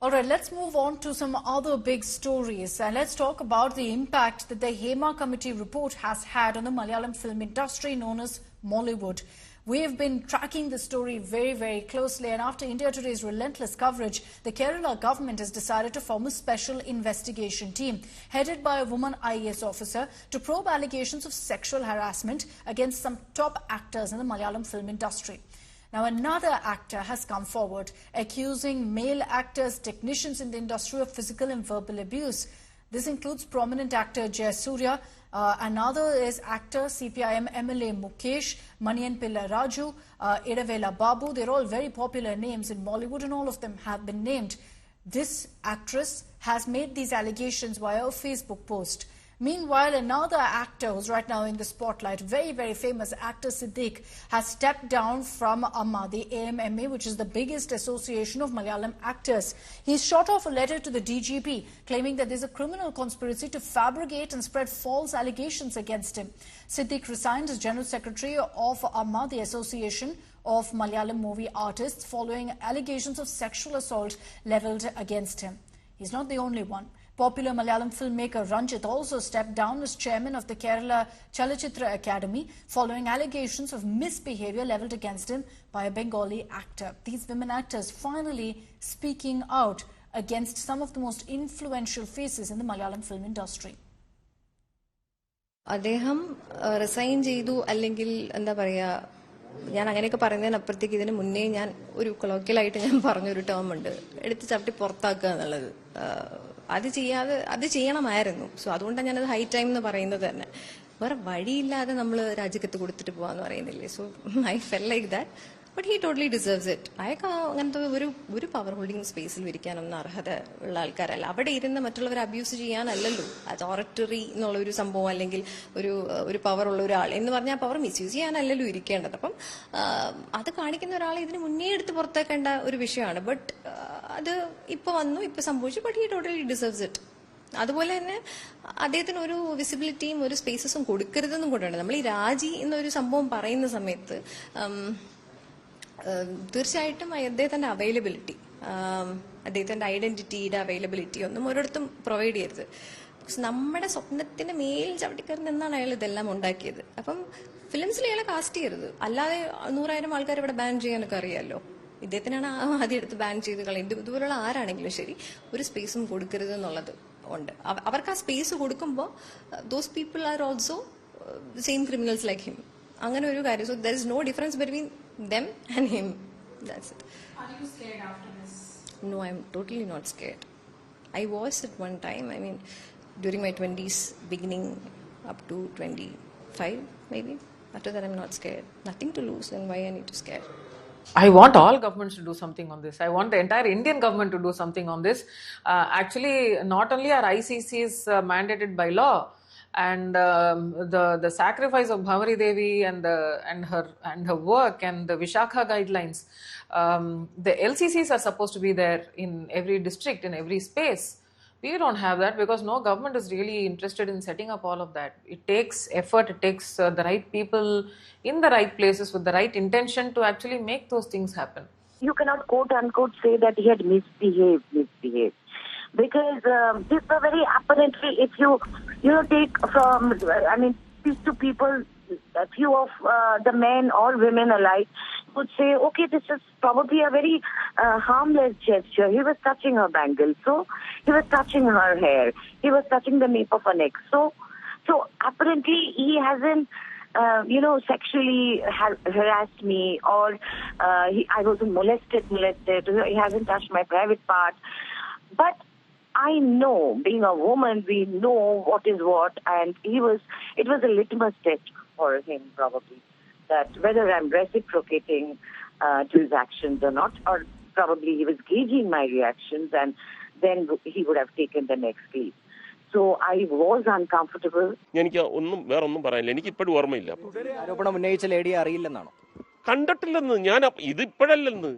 All right, let's move on to some other big stories. And let's talk about the impact that the Hema Committee report has had on the Malayalam film industry known as Mollywood. We have been tracking the story very, very closely, and after India Today's relentless coverage, the Kerala government has decided to form a special investigation team headed by a woman IAS officer to probe allegations of sexual harassment against some top actors in the Malayalam film industry. Now, another actor has come forward accusing male actors, technicians in the industry of physical and verbal abuse. This includes prominent actor Jayasuriya. Another is actor CPIM MLA Mukesh, Maniyan Pilla Raju, Idavela Babu. They're all very popular names in Mollywood, and all of them have been named. This actress has made these allegations via a Facebook post. Meanwhile, another actor who's right now in the spotlight, very, very famous actor Siddiq, has stepped down from AMMA, the AMMA, which is the biggest association of Malayalam actors. He's shot off a letter to the DGP claiming that there's a criminal conspiracy to fabricate and spread false allegations against him. Siddiq resigned as General Secretary of AMMA, the Association of Malayalam Movie Artists, following allegations of sexual assault levelled against him. He's not the only one. Popular Malayalam filmmaker Ranjit also stepped down as chairman of the Kerala Chalachitra Academy following allegations of misbehavior levelled against him by a Bengali actor. These women actors finally speaking out against some of the most influential faces in the Malayalam film industry. അദ്ദേഹം resign ചെയ്തു അല്ലെങ്കിൽ എന്താ പറയാ ഞാൻ അങ്ങനെയൊക്കെ പറയുന്നതിനപ്പുറത്തേക്ക് ഇതിന് മുന്നേ ഞാൻ ഒരു കൊളോക്കിയലായിട്ട് ഞാൻ പറഞ്ഞൊരു ടേം ഉണ്ട് എടുത്ത് ചവിട്ടി പുറത്താക്കുക എന്നുള്ളത് അത് ചെയ്യണമായിരുന്നു. സോ അതുകൊണ്ടാണ് ഞാനത് ഹൈ ടൈം എന്ന് പറയുന്നത് തന്നെ. വേറെ വഴിയില്ലാതെ നമ്മൾ രാജിക്കത്ത് കൊടുത്തിട്ട് പോവാന്ന് പറയുന്നില്ലേ. So I felt like that. But he totally deserves it. അയാൾക്ക് അങ്ങനത്തെ ഒരു പവർ ഹോൾഡിംഗ് സ്പേസിൽ ഇരിക്കാനൊന്നും അർഹത ഉള്ള ആൾക്കാരല്ല. അവിടെ ഇരുന്ന് മറ്റുള്ളവരെ അബ്യൂസ് ചെയ്യാനല്ലല്ലോ. അതോറിറ്ററി എന്നുള്ള ഒരു സംഭവം അല്ലെങ്കിൽ ഒരു പവർ ഉള്ള ഒരാൾ എന്ന് പറഞ്ഞാൽ പവർ മിസ്യൂസ് ചെയ്യാനല്ലല്ലോ ഇരിക്കേണ്ടത്. അപ്പം അത് കാണിക്കുന്ന ഒരാളെ ഇതിന് മുന്നേ എടുത്ത് പുറത്തേക്കേണ്ട ഒരു വിഷയമാണ്. ബട്ട് അത് ഇപ്പൊ വന്നു, ഇപ്പൊ സംഭവിച്ചു. But he totally deserves it. അതുപോലെ തന്നെ അദ്ദേഹത്തിന് ഒരു വിസിബിലിറ്റിയും ഒരു സ്പേസസും കൊടുക്കരുതെന്നും കൊണ്ടുണ്ട്. നമ്മൾ ഈ രാജി എന്നൊരു സംഭവം പറയുന്ന സമയത്ത് തീർച്ചയായിട്ടും അദ്ദേഹത്തിന്റെ അവൈലബിലിറ്റി, അദ്ദേഹത്തിന്റെ ഐഡന്റിറ്റിയുടെ അവൈലബിലിറ്റി ഒന്നും ഒരിടത്തും പ്രൊവൈഡ് ചെയ്യരുത്. നമ്മുടെ സ്വപ്നത്തിന്റെ മേൽ ചവിട്ടിക്കയറി നിന്നാണ് അയാൾ ഇതെല്ലാം ഉണ്ടാക്കിയത്. അപ്പം ഫിലിംസിൽ അയാളെ കാസ്റ്റ് ചെയ്യരുത്. അല്ലാതെ 100,000 ആൾക്കാർ ഇവിടെ ബാൻ ചെയ്യാനൊക്കെ അറിയാമല്ലോ. ഇദ്ദേഹത്തിനാണ് ആദ്യം എടുത്ത് ബാൻ ചെയ്ത് കളയുന്നത്. ഇതുപോലുള്ള ആരാണെങ്കിലും ശരി ഒരു സ്പേസും കൊടുക്കരുത് എന്നുള്ളത് ഉണ്ട്. അവർക്ക് ആ സ്പേസ് കൊടുക്കുമ്പോൾ those people are also same criminals like him. അങ്ങനെ ഒരു കാര്യം. So there is no difference between them and him. That's it. Are you scared after this? No, I'm totally not scared. I was at one time, I mean, during my 20s, beginning up to 25, maybe. After that, I'm not scared. Nothing to lose, then why I need to scare? I want all governments to do something on this. I want the entire Indian government to do something on this. Actually, not only are ICCs mandated by law, and the sacrifice of Bhavari Devi and her work and the Vishakha guidelines, the LCCs are supposed to be there in every district, in every space. We don't have that because no government is really interested in setting up all of that. It takes effort, it takes the right people in the right places with the right intention to actually make those things happen. You cannot quote unquote say that he had misbehaved. Because these were very apparently, if you take from, I mean, these two people, a few of the men or women alike would say, okay, this is probably a very harmless gesture. He was touching her bangles, so he was touching her hair, he was touching the nape of her neck. So apparently he hasn't, sexually harassed me, or I wasn't molested. He hasn't touched my private part. But I know, being a woman, we know what is what, and it was a litmus test for him probably, that whether I'm reciprocating to his actions or not, or probably he was gauging my reactions and then he would have taken the next leap. So I was uncomfortable. എനിക്ക് വേറൊന്നും പറയാനില്ല. എനിക്ക് ഇപ്പോഴും ഓർമ്മയില്ല. ആരോപണം ഉന്നയിച്ച ലേഡിയെ അറിയില്ലെന്നാണോ? കണ്ടിട്ടില്ലെന്ന്. ഞാൻ ഇതിപ്പോഴല്ലെന്ന്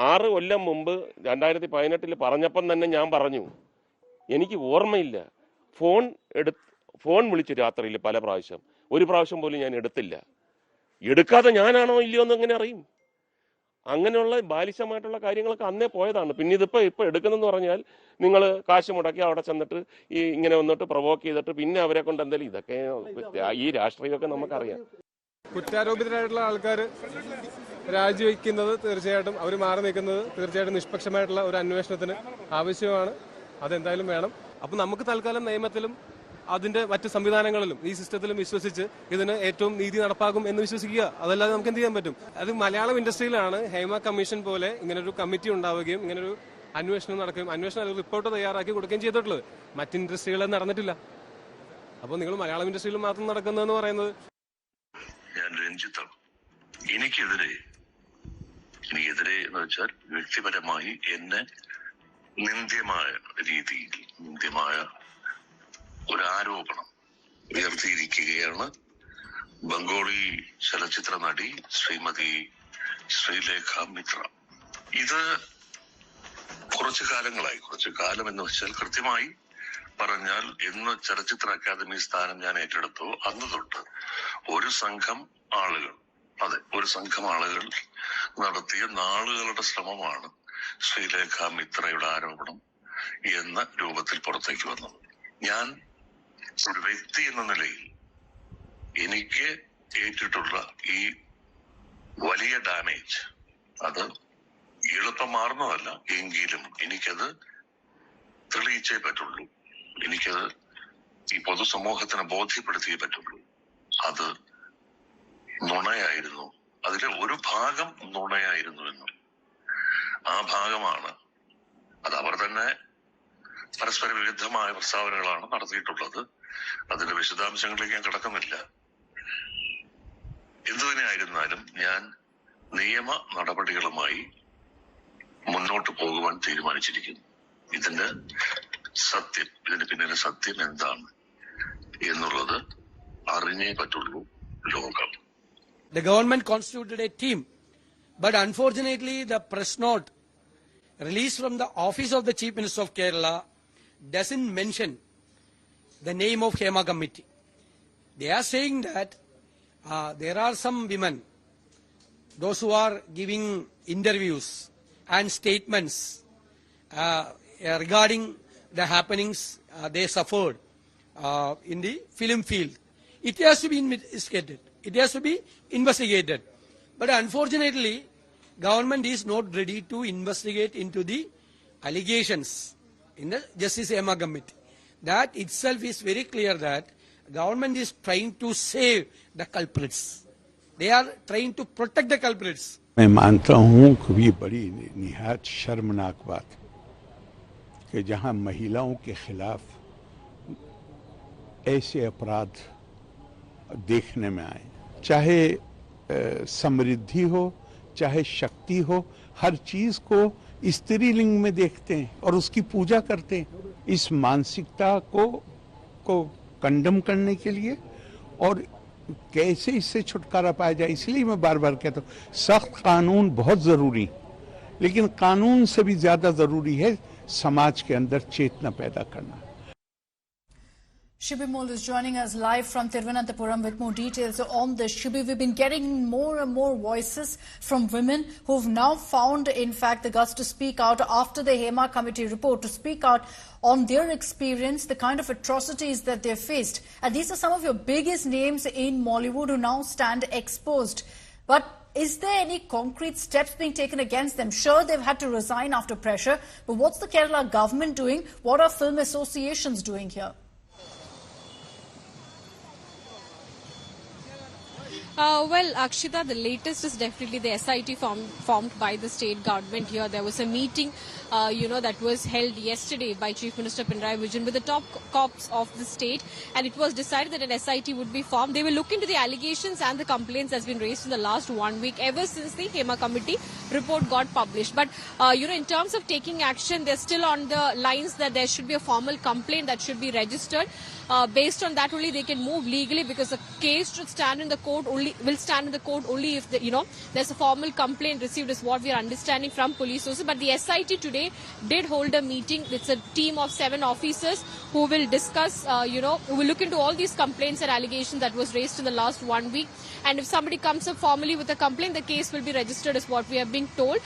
6 കൊല്ലം മുമ്പ് 2018 പറഞ്ഞപ്പം തന്നെ ഞാൻ പറഞ്ഞു എനിക്ക് ഓർമ്മയില്ല. ഫോൺ വിളിച്ചു രാത്രിയിൽ പല പ്രാവശ്യം. ഒരു പ്രാവശ്യം പോലും ഞാൻ എടുത്തില്ല. എടുക്കാതെ ഞാനാണോ ഇല്ലയോ എന്ന് എങ്ങനെ അറിയും? അങ്ങനെയുള്ള ബാലിശമായിട്ടുള്ള കാര്യങ്ങളൊക്കെ അന്നേ പോയതാണ്. പിന്നെ ഇപ്പോൾ എടുക്കുന്നെന്ന് പറഞ്ഞാൽ നിങ്ങൾ കാശ് മുടക്കി അവിടെ ചെന്നിട്ട് ഇങ്ങനെ വന്നിട്ട് പ്രൊവോക്ക് ചെയ്തിട്ട് പിന്നെ അവരെ കൊണ്ട് എന്തായാലും ഇതൊക്കെ ഈ രാഷ്ട്രീയമൊക്കെ നമുക്കറിയാം. കുറ്റാരോപിതരായിട്ടുള്ള ആൾക്കാർ രാജിവെക്കുന്നത് തീർച്ചയായിട്ടും, അവർ മാറി നിൽക്കുന്നത് തീർച്ചയായിട്ടും നിഷ്പക്ഷമായിട്ടുള്ള ഒരു അന്വേഷണത്തിന് ആവശ്യമാണ്. അതെന്തായാലും വേണം. അപ്പം നമുക്ക് തൽക്കാലം നിയമത്തിലും അതിന്റെ മറ്റ് സംവിധാനങ്ങളിലും ഈ സിസ്റ്റത്തിലും വിശ്വസിച്ച് ഇതിന് ഏറ്റവും നീതി നടപ്പാകും എന്ന് വിശ്വസിക്കുക. അതല്ലാതെ നമുക്ക് എന്ത് ചെയ്യാൻ പറ്റും? അത് മലയാളം ഇൻഡസ്ട്രിയിലാണ് ഹേമ കമ്മീഷൻ പോലെ ഇങ്ങനൊരു കമ്മിറ്റി ഉണ്ടാവുകയും ഇങ്ങനൊരു അന്വേഷണം നടക്കുകയും അന്വേഷണം റിപ്പോർട്ട് തയ്യാറാക്കി കൊടുക്കുകയും ചെയ്തിട്ടുള്ളത്. മറ്റ് ഇൻഡസ്ട്രികളിൽ നടന്നിട്ടില്ല. അപ്പോൾ നിങ്ങൾ മലയാളം ഇൻഡസ്ട്രിയിൽ മാത്രം നടക്കുന്നതെന്ന് പറയുന്നത്. ഞാൻ രഞ്ജിത്താണ്. എനിക്കെതിരെ എന്ന് വെച്ചാൽ വ്യക്തിപരമായി എന്നെ നിന്ദ്യമായ രീതിയിൽ ഒരു ആരോപണം ഉയർത്തിയിരിക്കുകയാണ് ബംഗാളി ചലച്ചിത്ര നടി ശ്രീമതി ശ്രീലേഖ മിത്ര. ഇത് കുറച്ചു കാലം എന്ന് വെച്ചാൽ കൃത്യമായി പറഞ്ഞാൽ എന്ന് ചലച്ചിത്ര അക്കാദമി സ്ഥാനം ഞാൻ ഏറ്റെടുത്തു അന്ന് തൊട്ട് ഒരു സംഘം ആളുകൾ നടത്തിയ നാളുകളുടെ ശ്രമമാണ് ശ്രീലേഖ മിത്രയുടെ ആരോപണം എന്ന രൂപത്തിൽ പുറത്തേക്ക് വന്നത്. ഞാൻ ഒരു വ്യക്തി എന്ന നിലയിൽ എനിക്ക് ഏറ്റിട്ടുള്ള ഈ വലിയ ഡാമേജ് അത് എളുപ്പമാർന്നതല്ല. എങ്കിലും എനിക്കത് തെളിയിച്ചേ പറ്റുള്ളൂ. എനിക്കത് ഈ പൊതുസമൂഹത്തിന് ബോധ്യപ്പെടുത്തിയേ പറ്റുള്ളൂ. അത് നുണയായിരുന്നു. അതിലെ ഒരു ഭാഗം നുണയായിരുന്നു എന്നും ആ ഭാഗമാണ് അത് അവർ തന്നെ പരസ്പര വിരുദ്ധമായ പ്രസ്താവനകളാണ് നടത്തിയിട്ടുള്ളത്. അതിന്റെ വിശദാംശങ്ങളിലേക്ക് ഞാൻ കടക്കുന്നില്ല. എന്തുതന്നെയായിരുന്നാലും ഞാൻ നിയമ നടപടികളുമായി മുന്നോട്ട് പോകുവാൻ തീരുമാനിച്ചിരിക്കുന്നു. ഇതിന്റെ പിന്നിലെ സത്യം എന്താണ് എന്നുള്ളത് അറിഞ്ഞേ പറ്റുള്ളൂ ലോകം. The government constituted a team, but unfortunately the press note released from the office of the Chief Minister of Kerala doesn't mention the name of Hema Committee. They are saying that there are some women, those who are giving interviews and statements regarding the happenings they suffered in the film field. It has to be investigated. It has to be investigated. But unfortunately, government is not ready to investigate into the allegations in the Justice Hema Committee. That itself is very clear that government is trying to save the culprits. They are trying to protect the culprits. मैं मानता हूँ कि ये बड़ी निहायत शर्मनाक बात कि जहाँ महिलाओं के खिलाफ ऐसे अपराध देखने में आए, चाहे समृद्धि हो चाहे शक्ति हो, हर चीज को स्त्रीलिंग में देखते हैं और उसकी पूजा करते हैं. इस मानसिकता को कंडम करने के लिए और कैसे इससे छुटकारा पाया जाए, इसलिए मैं बार बार कहता हूँ सख्त कानून बहुत जरूरी, लेकिन कानून से भी ज्यादा जरूरी है समाज के अंदर चेतना पैदा करना. Shibi Mol is joining us live from Thiruvananthapuram with more details on this. Shibi, we've been getting more and more voices from women who've now found, in fact, the guts to speak out after the Hema Committee report, to speak out on their experience, the kind of atrocities that they've faced. And these are some of your biggest names in Mollywood who now stand exposed. But is there any concrete steps being taken against them? Sure, they've had to resign after pressure, but what's the Kerala government doing? What are film associations doing here? Well, Akshita, the latest is definitely the SIT formed by the state government here. There was a meeting, that was held yesterday by Chief Minister Pinarayi Vijayan with the top cops of the state, and it was decided that an SIT would be formed. They will look into the allegations and the complaints that's been raised in the last 1 week, ever since the Hema Committee report got published. But, in terms of taking action, they're still on the lines that there should be a formal complaint that should be registered. Based on that only they can move legally, because the case should stand in the court only will stand in the court only if there's a formal complaint received, is what we are understanding from police sources. But the SIT today did hold a meeting. It's a team of 7 officers who will discuss, who will look into all these complaints and allegations that was raised in the last 1 week. And if somebody comes up formally with a complaint, the case will be registered, is what we have been told.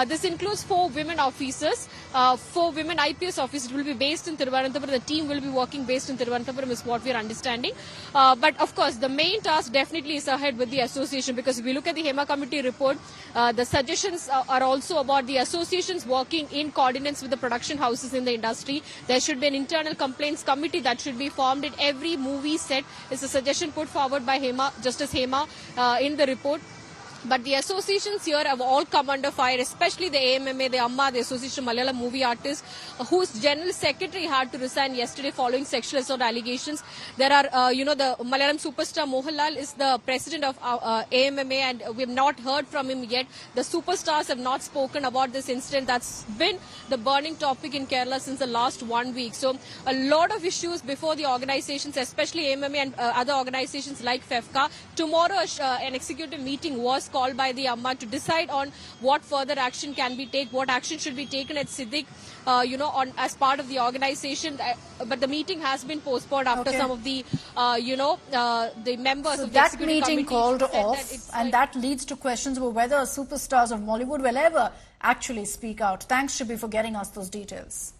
This includes 4 women officers, 4 women IPS officers will be based in Thiruvananthapuram. The team will be working based in Thiruvananthapuram, is what we are understanding. But of course, the main task definitely is ahead with the association, because if we look at the HEMA committee report, the suggestions are also about the associations working in coordinates with the production houses in the industry. There should be an internal complaints committee that should be formed in every movie set, is a suggestion put forward by HEMA, Justice HEMA, in the report. But the associations here have all come under fire, especially the AMMA, the AMMA, the Association of Malayalam Movie Artists, whose general secretary had to resign yesterday following sexual assault allegations. There are, the Malayalam superstar Mohanlal is the president of AMMA, and we have not heard from him yet. The superstars have not spoken about this incident. That's been the burning topic in Kerala since the last 1 week. So a lot of issues before the organizations, especially AMMA and other organizations like FEFCA. Tomorrow, an executive meeting was called by the AMMA to decide on what further action can be taken, what action should be taken at Siddiq, as part of the organization. But the meeting has been postponed after some of the, the members of the that executive meeting committee called said off, and that leads to questions about whether superstars of Mollywood will ever actually speak out. Thanks, Shibi, for getting us those details.